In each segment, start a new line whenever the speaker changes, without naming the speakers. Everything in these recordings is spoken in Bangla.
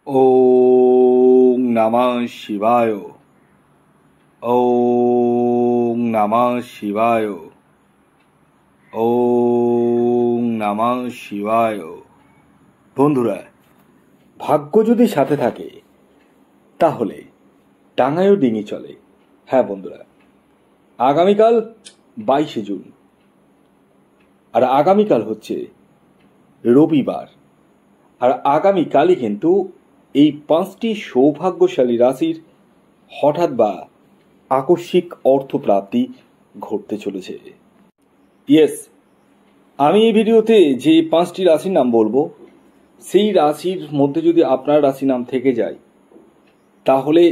ওং নমঃ শিবায়। ওং নমঃ শিবায়। ওং নমঃ শিবায়। বন্ধুরা, ভাগ্য যদি সাথে থাকে তাহলে ডাঙায়ও ডিঙি চলে। হ্যাঁ বন্ধুরা, আগামীকাল 22শে জুন, আর আগামীকাল হচ্ছে রবিবার। আর আগামীকালই কিন্তু এই 5টি সৌভাগ্যশালী রাশির হঠাৎ বা আকস্মিক অর্থপ্রাপ্তি ঘটতে চলেছে। ইয়েস, আমি এই ভিডিওতে যে 5টি রাশির নাম বলবো, সেই রাশির মধ্যে যদি আপনার রাশি নাম থেকে যায় তাহলে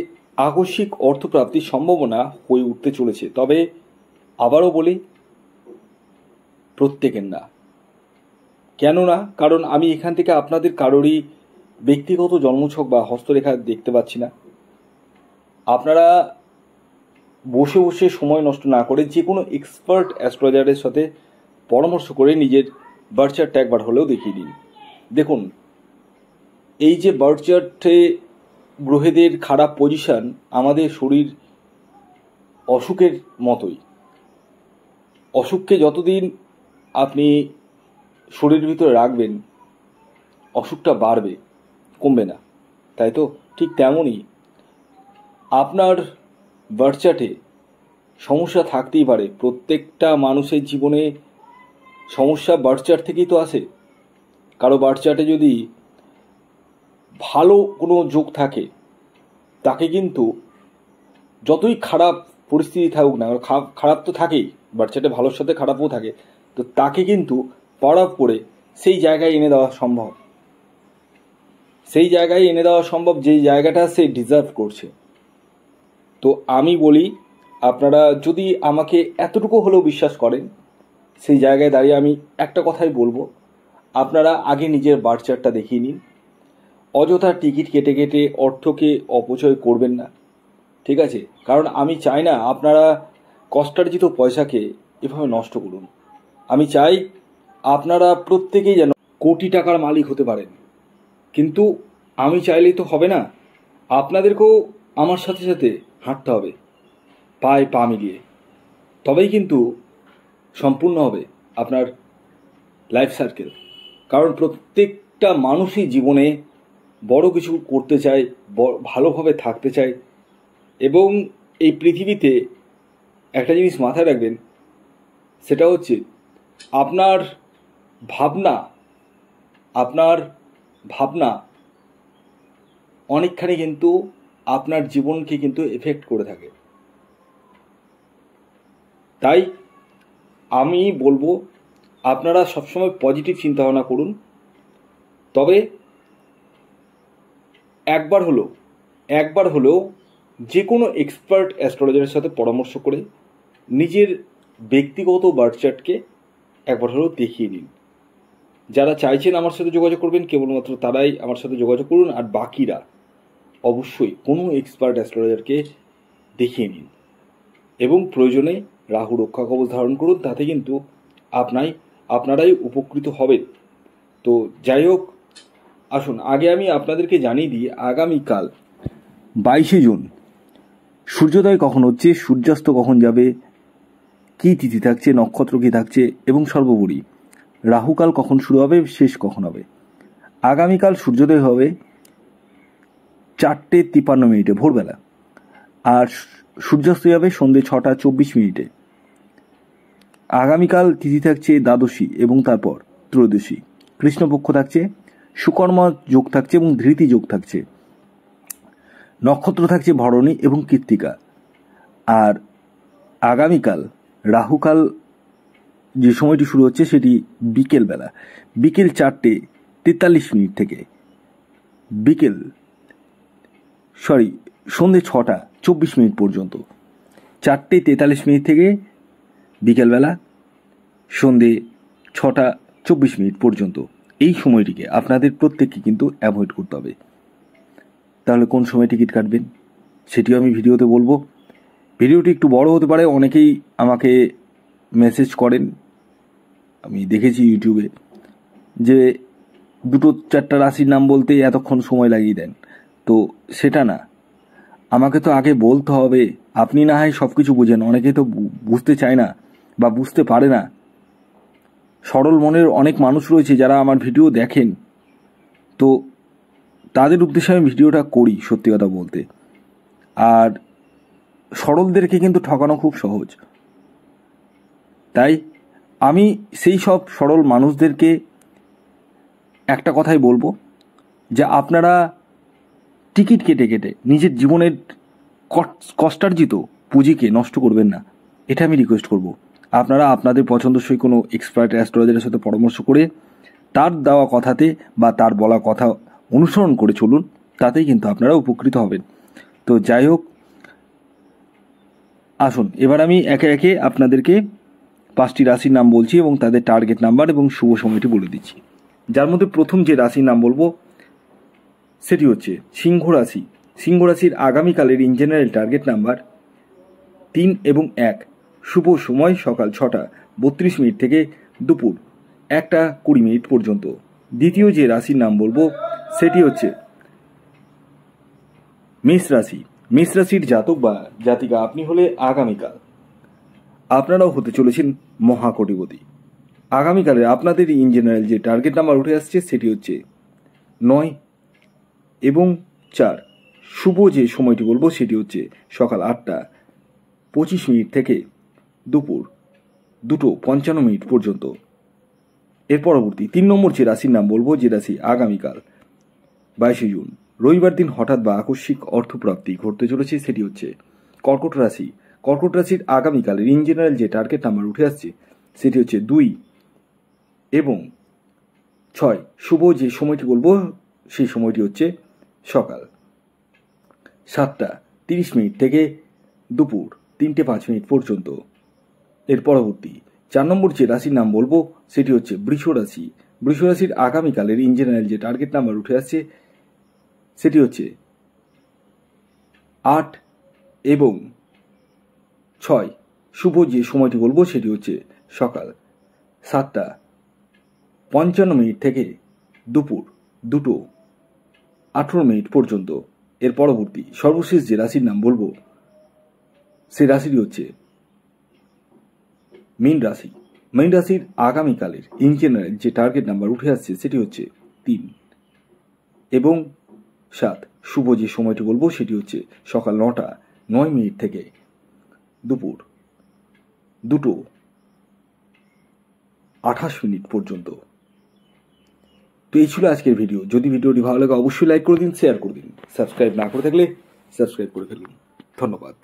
আকস্মিক অর্থপ্রাপ্তির সম্ভাবনা হয়ে উঠতে চলেছে। তবে আবারও বলি, প্রত্যেকের না। কেন না? কারণ আমি এখান থেকে আপনাদের কারোরই ব্যক্তিগত জন্মছক বা হস্তরেখা দেখতে পাচ্ছি না। আপনারা বসে বসে সময় নষ্ট না করে যে কোনো এক্সপার্ট অ্যাস্ট্রোলজারের সাথে পরামর্শ করে নিজের বার্থ চার্টটা একবার হলেও দেখিয়ে দিন। দেখুন, এই যে বার্থ চার্টে গ্রহেদের খারাপ পজিশন আমাদের শরীর অসুখের মতোই। অসুখকে যতদিন আপনি শরীরের ভিতরে রাখবেন, অসুখটা বাড়বে, কমবে না, তাই তো? ঠিক তেমনই আপনার বার্থ চার্টে সমস্যা থাকতেই পারে। প্রত্যেকটা মানুষের জীবনে সমস্যা বার্থ চার্ট থেকেই তো আসে। কারো বার্থ চার্টে যদি ভালো কোনো যোগ থাকে, তাকে কিন্তু যতই খারাপ পরিস্থিতি থাকুক না, খারাপ তো থাকেই, বার্থ চার্টে ভালোর সাথে খারাপও থাকে, তো তাকে কিন্তু পাওয়ার করে সেই জায়গায় এনে দেওয়া সম্ভব। সেই জায়গায় এনে দেওয়া সম্ভব যেই জায়গাটা সে ডিজার্ভ করছে। তো আমি বলি, আপনারা যদি আমাকে এতটুকু হলেও বিশ্বাস করেন, সেই জায়গায় দাঁড়িয়ে আমি একটা কথাই বলবো, আপনারা আগে নিজের বার্থ চার্টটা দেখিয়ে নিন। অযথা টিকিট কেটে কেটে অর্থকে অপচয় করবেন না, ঠিক আছে? কারণ আমি চাই না আপনারা কষ্টার্জিত পয়সাকে এভাবে নষ্ট করুন। আমি চাই আপনারা প্রত্যেকেই যেন কোটি টাকার মালিক হতে পারেন। কিন্তু আমি চাইলেই তো হবে না, আপনাদেরকেও আমার সাথে সাথে হাঁটতে হবে, পায়ে পা মিলিয়ে। তবেই কিন্তু সম্পূর্ণ হবে আপনার লাইফ সার্কেল। কারণ প্রত্যেকটা মানুষই জীবনে বড় কিছু করতে চায়, ভালোভাবে থাকতে চায়। এবং এই পৃথিবীতে একটা জিনিস মাথায় রাখবেন, সেটা হচ্ছে আপনার ভাবনা অনেকখানি কিন্তু আপনার জীবনকে কিন্তু এফেক্ট করে থাকে। তাই আমি বলবো, আপনারা সবসময় পজিটিভ চিন্তাভাবনা করুন। তবে একবার হলেও যে কোনো এক্সপার্ট অ্যাস্ট্রোলজারের সাথে পরামর্শ করে নিজের ব্যক্তিগত বার্থ চার্টকে একবার হলেও দেখিয়ে নিন। যারা চাইছেন আমার সাথে যোগাযোগ করবেন, কেবলমাত্র তারাই আমার সাথে যোগাযোগ করুন। আর বাকিরা অবশ্যই কোনো এক্সপার্ট অ্যাস্ট্রোলজারকে দেখিয়ে নিন এবং প্রয়োজনে রাহু রক্ষা কবচ ধারণ করুন। তাতে কিন্তু আপনারাই উপকৃত হবেন। তো যাই হোক, আসুন আগে আমি আপনাদেরকে জানিয়ে দিই আগামীকাল 22শে জুন সূর্যোদয় কখন হচ্ছে, সূর্যাস্ত কখন যাবে, কী তিথি থাকছে, নক্ষত্র কী থাকছে, এবং সর্বোপরি রাহুকাল কখন শুরু হবে, শেষ কখন হবে। আগামীকাল সূর্যোদয় হবে 4:53 ভোরবেলা, আর সূর্যাস্ত যাবে সন্ধ্যে 6:24। আগামীকাল তিথি থাকছে দ্বাদশী এবং তারপর ত্রয়োদশী। কৃষ্ণপক্ষ থাকছে, সুকর্মা যোগ থাকছে এবং ধৃতি যোগ থাকছে। নক্ষত্র থাকছে ভরণী এবং কৃত্তিকা। আর আগামীকাল রাহুকাল যে সময়টি শুরু হচ্ছে সেটি বিকেল 4:43 থেকে সন্ধ্যে 6:24 পর্যন্ত। 4:43 থেকে বিকেলবেলা সন্ধ্যে 6:24 পর্যন্ত। এই সময়টিকে আপনাদের প্রত্যেককে কিন্তু অ্যাভয়েড করতে হবে। তাহলে কোন সময় টিকিট কাটবেন সেটিও আমি ভিডিওতে বলবো। ভিডিওটি একটু বড় হতে পারে, অনেকেই আমাকে মেসেজ করেন, আমি দেখেছি ইউটিউবে, যে দুটো চারটা রাশির নাম বলতে এতক্ষণ সময় লাগিয়ে দেন, তো সেটা না, আমাকে তো আগে বলতে হবে। আপনি না হয় সব কিছু বুঝেন, অনেকে তো বুঝতে চায় না বা বুঝতে পারে না। সরল মনের অনেক মানুষ রয়েছে যারা আমার ভিডিও দেখেন, তো তাদের উদ্দেশ্যে আমি ভিডিওটা করি সত্যি কথা বলতে। আর সরলদেরকে কিন্তু ঠকানো খুব সহজ, তাই আমি সেই সব সরল মানুষদেরকে একটা কথাই বলবো যে আপনারা টিকিট কেটে কেটে নিজের জীবনের কষ্টার্জিত পুঁজিকে নষ্ট করবেন না, এটা আমি রিকোয়েস্ট করব। আপনারা আপনাদের পছন্দসই কোনো এক্সপার্ট অ্যাস্ট্রোলজারের সাথে পরামর্শ করে তার দেওয়া কথাতে বা তার বলা কথা অনুসরণ করে চলুন, তাতেই কিন্তু আপনারা উপকৃত হবেন। তো যাই হোক, আসুন এবার আমি একে একে আপনাদেরকে 5টি রাশির নাম বলছি এবং তাদের টার্গেট নাম্বার এবং শুভ সময়টি বলে দিচ্ছি। যার মধ্যে প্রথম যে রাশির নাম বলবো সেটি হচ্ছে সিংহ রাশি। সিংহ রাশির আগামীকালের ইন জেনারেল টার্গেট নাম্বার 3 এবং 1। শুভ সময় সকাল 6টা 32 মিনিট থেকে দুপুর 1টা 20 মিনিট পর্যন্ত। দ্বিতীয় যে রাশির নাম বলবো সেটি হচ্ছে মেষ রাশি। মেষ রাশির জাতক বা জাতিকা আপনি হলে আগামীকাল আপনারাও হতে চলেছেন মহাকোটিপতি। আগামীকালের আপনাদের ইন জেনারেল যে টার্গেট নাম্বার উঠে আসছে সেটি হচ্ছে 9 এবং 4। শুভ যে সময়টি বলবো সেটি হচ্ছে সকাল 8টা 25 মিনিট থেকে দুপুর 2টো 55 মিনিট পর্যন্ত। এর পরবর্তী 3 নম্বর যে রাশির নাম বলবো, যে রাশি আগামীকাল 22 জুন রবিবার দিন হঠাৎ বা আকস্মিক অর্থপ্রাপ্তি ঘটতে চলেছে সেটি হচ্ছে কর্কট রাশি। কর্কট রাশির আগামীকালের ইন জেনারেল যে টার্গেট নাম্বার উঠে আসছে সেটি হচ্ছে 2 এবং 6। শুভ যে সময়টি বলবো সেই সময়টি হচ্ছে সকাল 7টা 30 মিনিট থেকে দুপুর 3টে 5 মিনিট পর্যন্ত। এর পরবর্তী 4 নম্বর যে রাশির নাম বলবো সেটি হচ্ছে বৃষ রাশি। বৃষ রাশির আগামীকালের ইন জেনারেল যে টার্গেট নাম্বার উঠে আসছে সেটি হচ্ছে 8 এবং 6। শুভ যে সময়টি বলবো সেটি হচ্ছে সকাল 7টা 55 মিনিট থেকে দুপুর 2টো 18 মিনিট পর্যন্ত। এর পরবর্তী সর্বশেষ যে রাশির নাম বলবো সেই রাশিটি হচ্ছে মীন রাশি। মীন রাশির আগামীকালের ইন জেনারেল যে টার্গেট নাম্বার উঠে আসছে সেটি হচ্ছে 3 এবং 7। শুভ যে সময়টি বলবো সেটি হচ্ছে সকাল 9টা 9 মিনিট থেকে দুপুর 2টো 28 মিনিট পর্যন্ত। তো এই ছিল আজকের ভিডিও। যদি ভিডিওটি ভালো লাগে অবশ্যই লাইক করে দিন, শেয়ার করে দিন। সাবস্ক্রাইব না করে থাকলে সাবস্ক্রাইব করে ফেলুন। ধন্যবাদ।